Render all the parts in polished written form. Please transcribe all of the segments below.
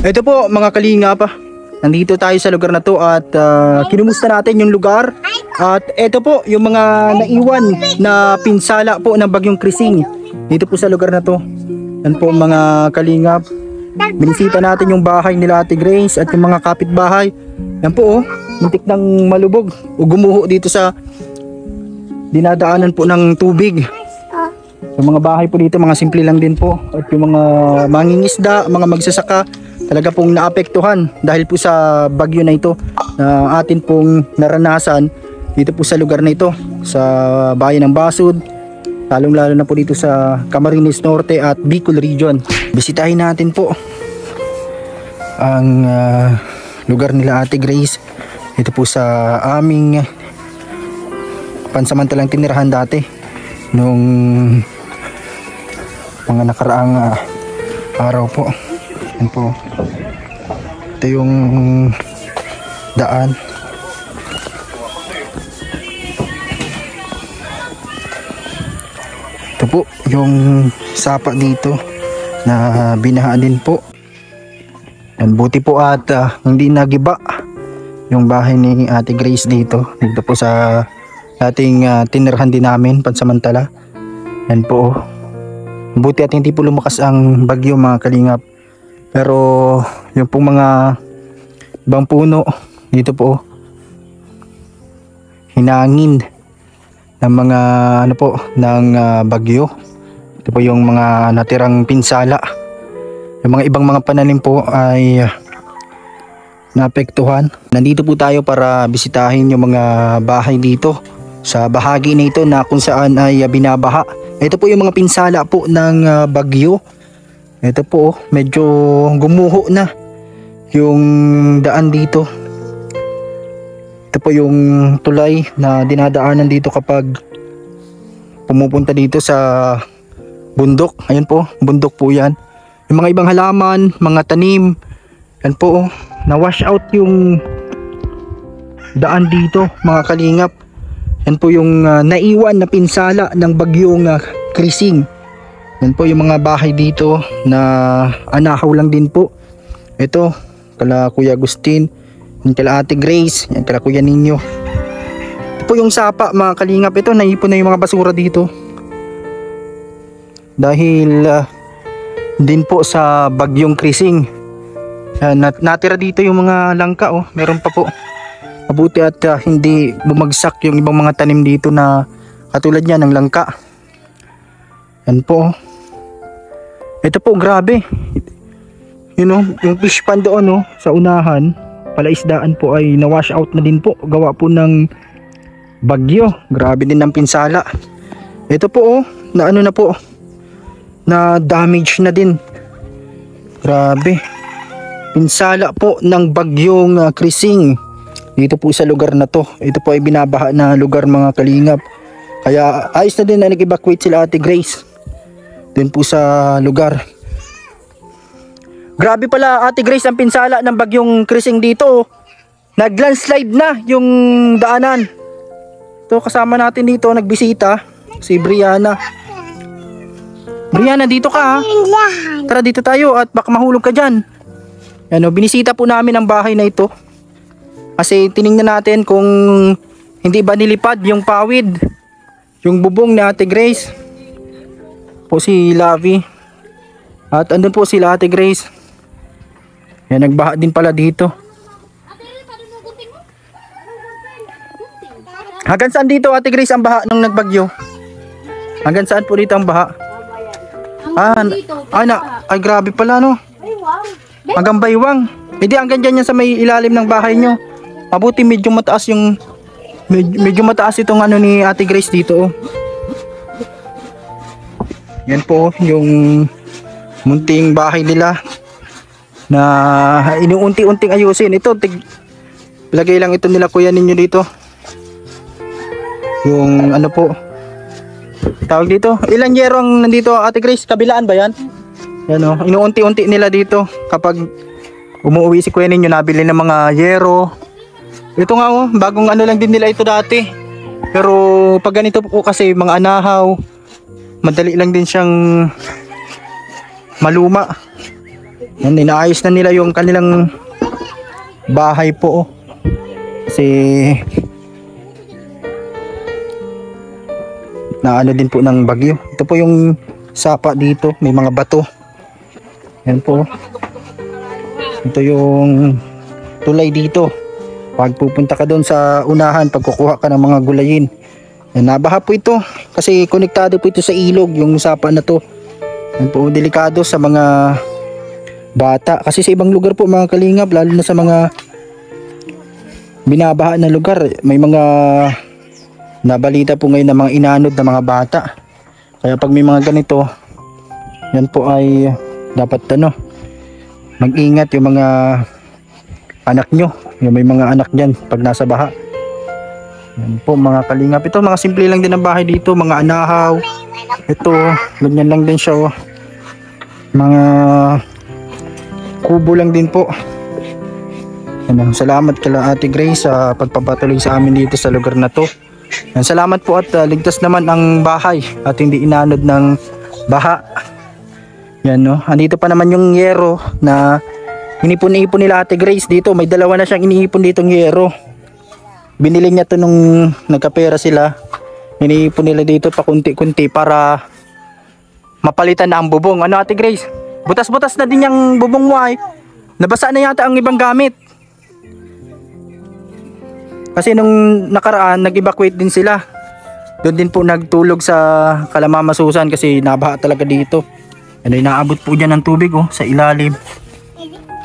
Ito po mga kalingap, nandito tayo sa lugar na to at kinumusta natin yung lugar. At ito po yung mga naiwan na pinsala po ng bagyong Krising dito po sa lugar na to. Yan po mga kalingap, binisita natin yung bahay nila Ate Grace at yung mga kapitbahay. Yan po muntik nang malubog o gumuho dito sa dinadaanan po ng tubig. Yung mga bahay po dito mga simple lang din po, at yung mga mangingisda, mga magsasaka talaga pong naapektuhan dahil po sa bagyo na ito na atin pong naranasan dito po sa lugar na ito, sa bayan ng Basud, lalong lalo na po dito sa Camarines Norte at Bicol Region. Bisitahin natin po ang lugar nila Ate Grace dito po sa aming pansamantalang tinirahan dati nung mga nakaraang araw po. Yan po, ito yung daan. Ito po yung sapa dito na binahaan din po. Yan, buti po at hindi nagiba yung bahay ni Ate Grace dito po sa ating tinirahan din namin pansamantala. Yan po, buti at hindi po lumakas ang bagyo mga kalingap. Pero yung pong mga ibang puno dito po hinangin ng mga ng bagyo. Ito po yung mga natirang pinsala. Yung mga ibang mga pananim po ay naapektuhan. Nandito po tayo para bisitahin yung mga bahay dito sa bahagi na ito na kung saan ay binabaha. Ito po yung mga pinsala po ng bagyo. Ito po medyo gumuho na yung daan dito. Ito po yung tulay na dinadaanan dito kapag pumupunta dito sa bundok. Ayan po, bundok po yan. Yung mga ibang halaman, mga tanim, yan po, na-wash out yung daan dito mga kalingap. Yan po yung naiwan na pinsala ng bagyong Krising. Yan po yung mga bahay dito na anahaw lang din po. Ito, kala Kuya Agustin, yan kala Ate Grace, yan kala Kuya Ninyo. Ito po yung sapa mga kalingap. Ito, naipon na yung mga basura dito. Dahil din po sa bagyong Krising. Natira dito yung mga langka, meron pa po. Mabuti at hindi bumagsak yung ibang mga tanim dito na katulad niya ng langka. Yan po. Ito po, grabe. Yung fish pond doon sa unahan, palaisdaan po ay na-wash out na din po. Gawa po ng bagyo. Grabe din ng pinsala. Ito po na na po, na damage na din. Grabe. Pinsala po ng bagyong Krising dito po sa lugar na to. Ito po ay binabaha na lugar mga kalingap. Kaya ayos na din na nag-evacuate sila Ate Grace dun po sa lugar. Grabe pala Ate Grace ang pinsala ng bagyong Krising dito. Nag-landslide na yung daanan. Ito kasama natin dito nagbisita si Brianna. Brianna, dito ka ha. Tara dito tayo at baka mahulog ka dyan. Binisita po namin ang bahay na ito. Kasi tiningnan natin kung hindi ba nilipad yung pawid, yung bubong ni Ate Grace. Po si Lavi. At andun po sila Ate Grace. Yan, nagbaha din pala dito. Hanggang saan dito Ate Grace ang baha nung nagbagyo? Hanggang saan po dito ang baha? Ay grabe pala hanggang Baywang. Hindi hanggang dyan yan sa may ilalim ng bahay nyo. Mabuti medyo mataas yung medyo mataas itong ni Ate Grace dito. Yan po yung munting bahay nila na inuunti-unting ayusin. Ito lagay lang ito nila Kuya Ninyo dito. Yung po tawag dito, ilang yero ang nandito Ate Grace? Kabilaan ba yan? Yan inuunti-unti nila dito kapag umuwi si Kuya Ninyo, nabili ng mga yero. Ito nga bagong lang din nila ito dati. Pero pag ganito po kasi mga anahaw, madali lang din siyang maluma. Yan, inaayos na nila yung kanilang bahay po. Kasi na ano din po ng bagyo. Ito po yung sapa dito, may mga bato. Yan po. Ito yung tulay dito. Pag pupunta ka doon sa unahan, pag kukuha ka ng mga gulayin. Yan, nabaha po ito kasi konektado po ito sa ilog, yung sapa na to. Yan po, delikado sa mga bata. Kasi sa ibang lugar po mga kalingap, lalo na sa mga binabaha na lugar, may mga nabalita po ngayon ng mga inanod na mga bata. Kaya pag may mga ganito, yan po ay dapat mag-ingat yung mga anak nyo, yung may mga anak dyan pag nasa baha. Yan po mga kalingap. Ito mga simple lang din ang bahay dito, mga anahaw. Ito, ganyan lang din siya. Mga kubo lang din po. Yan, salamat kala Ate Grace sa pagpapatuloy sa amin dito sa lugar na to. Yan, salamat po at ligtas naman ang bahay at hindi inanod ng baha. Yan no. Andito pa naman yung yero na inipon-ipon nila Ate Grace dito. May dalawa na siyang iniipon ditong yero. Binili niya to nung nagkapera sila. Iniipon nila dito pa kunti-kunti para mapalitan na ang bubong. Ano Ate Grace? Butas-butas na din yung bubong mo ay. Nabasa na yata ang ibang gamit. Kasi nung nakaraan nag-evacuate din sila. Doon din po nagtulog sa Kalamamasusan kasi nabaha talaga dito. Ano, inaabot po dyan ng tubig sa ilalim.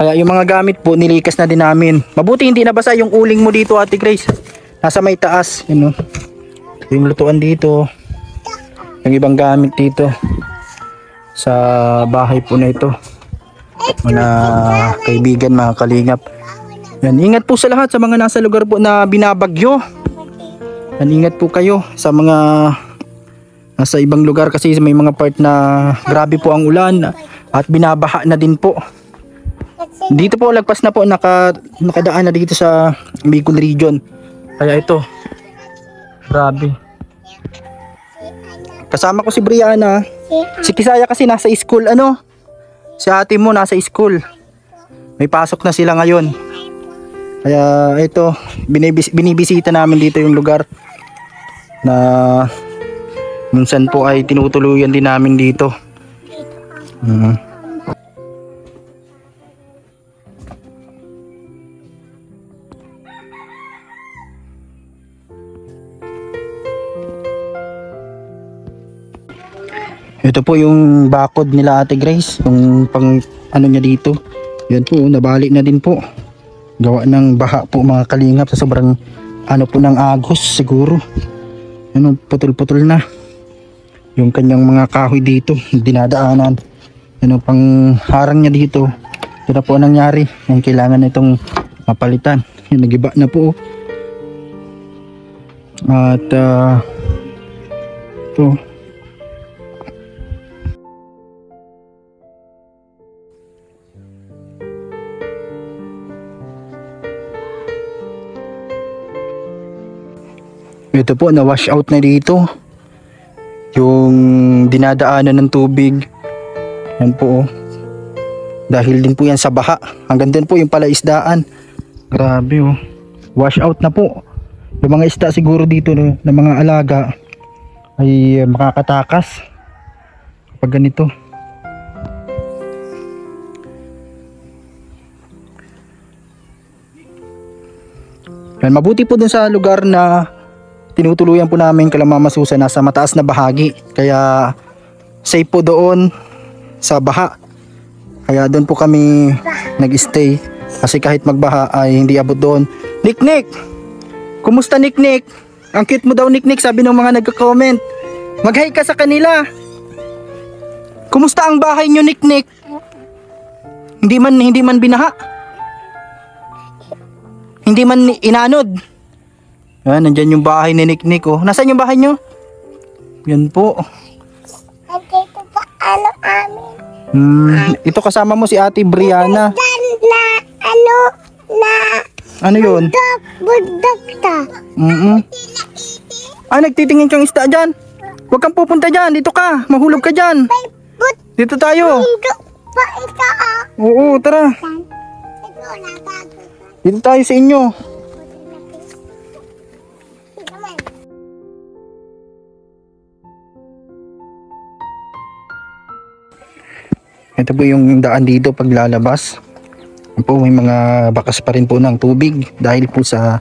Kaya yung mga gamit po nilikas na din namin. Mabuti hindi nabasa yung uling mo dito Ate Grace. Nasa may taas. Yun, yung lutuan dito. Yung ibang gamit dito. Sa bahay po na ito. Mga kaibigan, mga kalingap. Yan, ingat po sa lahat sa mga nasa lugar po na binabagyo. Yan, ingat po kayo sa mga nasa ibang lugar kasi may mga part na grabe po ang ulan at binabaha na din po. Dito po lagpas na po nakadaan na dito sa Bicol region. Kaya ito grabe. Kasama ko si Brianna. Si Kisaya kasi nasa school si ate mo nasa school. May pasok na sila ngayon. Kaya ito binibisita namin dito yung lugar na minsan po ay tinutuluyan din namin dito. Ito po yung bakod nila Ate Grace, yung pang niya dito. Yan po, nabali na din po. Gawa ng baha po mga kalingap sa sobrang po ng agos siguro. Putol-putol na. Yung kanyang mga kahoy dito, dinadaanan. Pang harang niya dito. Ito na po ang nangyari. Yung kailangan itong mapalitan. Yung nagiba na po. At ito. Ito po, na-wash out na dito. Yung dinadaanan ng tubig. Yan po. Dahil din po yan sa baha. Hanggang din po yung palaisdaan. Grabe wash out na po. Yung mga isda siguro dito na mga alaga ay makakatakas kapag ganito. Yan, mabuti po dun sa lugar na tinutuluyan po namin Kalamamasusan nasa mataas na bahagi. Kaya safe po doon sa baha. Kaya doon po kami nag-stay. Kasi kahit magbaha ay hindi abot doon. Nick! Kumusta Nick? Ang cute mo daw Nick, sabi ng mga nagko-comment. Mag-hi ka sa kanila. Kumusta ang bahay nyo Nick? Hindi man binaha. Hindi man inanod. Yan, nandyan yung bahay ni Nick. Nasaan yung bahay nyo? Yan po. Dito pa amin. Ito kasama mo si Ate Brianna. Ano yun? Budak ta. Nagtitingin kang isda dyan. Huwag kang pupunta dyan. Dito ka. Mahulog ka dyan. Dito tayo. Pa ito ah. Oo, tara. Ito natago. Dito tayo sa inyo. Ito man. Ito po yung daan dito paglalabas. Yan po, may mga bakas pa rin po ng tubig dahil po sa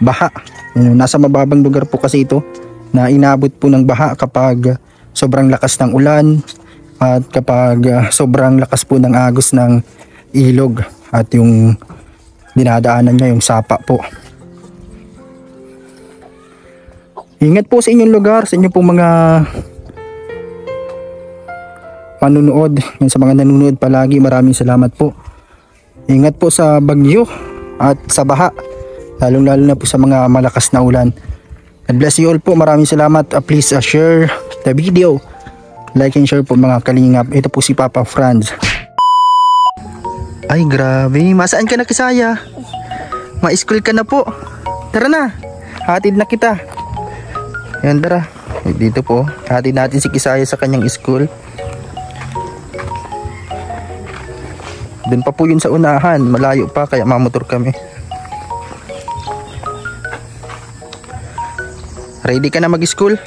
baha. Nasa mababang lugar po kasi ito na inabot po ng baha kapag sobrang lakas ng ulan at kapag sobrang lakas po ng agos ng ilog at yung dinadaanan niya yung sapa po. Ingat po sa inyong lugar, sa inyong pong mga panunood. Sa mga nanonood palagi, maraming salamat po. Ingat po sa bagyo at sa baha, lalong lalo na po sa mga malakas na ulan. God bless you all po, maraming salamat. Please share the video, like and share po mga kalingap. Ito po si Papa Franz. Ay grabe, masaan ka na Kisaya? Ma-school ka na po. Tara na, hatid na kita. Yan, tara. Dito po, hatid natin si Kisaya sa kanyang school. Doon pa po yun sa unahan, malayo pa kaya mamotor kami. Ready ka na mag-school?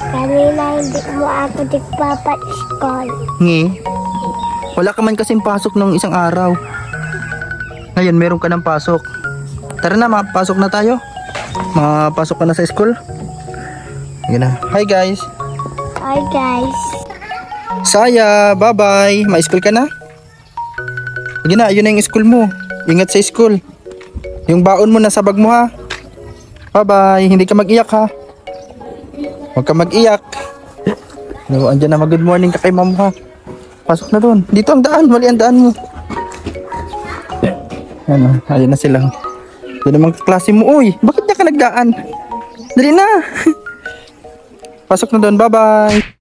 Kanina hindi mo ako nagpapa-school. Ngi, wala ka man kasing pasok nung isang araw. Ngayon meron ka ng pasok. Tara na, makapasok na tayo. Makapasok ka na sa school. Yan na. Hi guys. Hi guys. Saya, bye-bye. Ma-school ka na? Sige na, yun na yung school mo. Ingat sa school. Yung baon mo nasa bag mo ha. Bye-bye. Hindi ka mag-iyak ha. Huwag ka mag-iyak. No, andyan na mag-good morning ka kay ma'am ha. Pasok na doon. Dito ang daan. Mali ang daan mo. Ano, ayun na sila. Ito naman klase mo. Uy, bakit na ka nagdaan? Dali na. Pasok na doon. Bye-bye.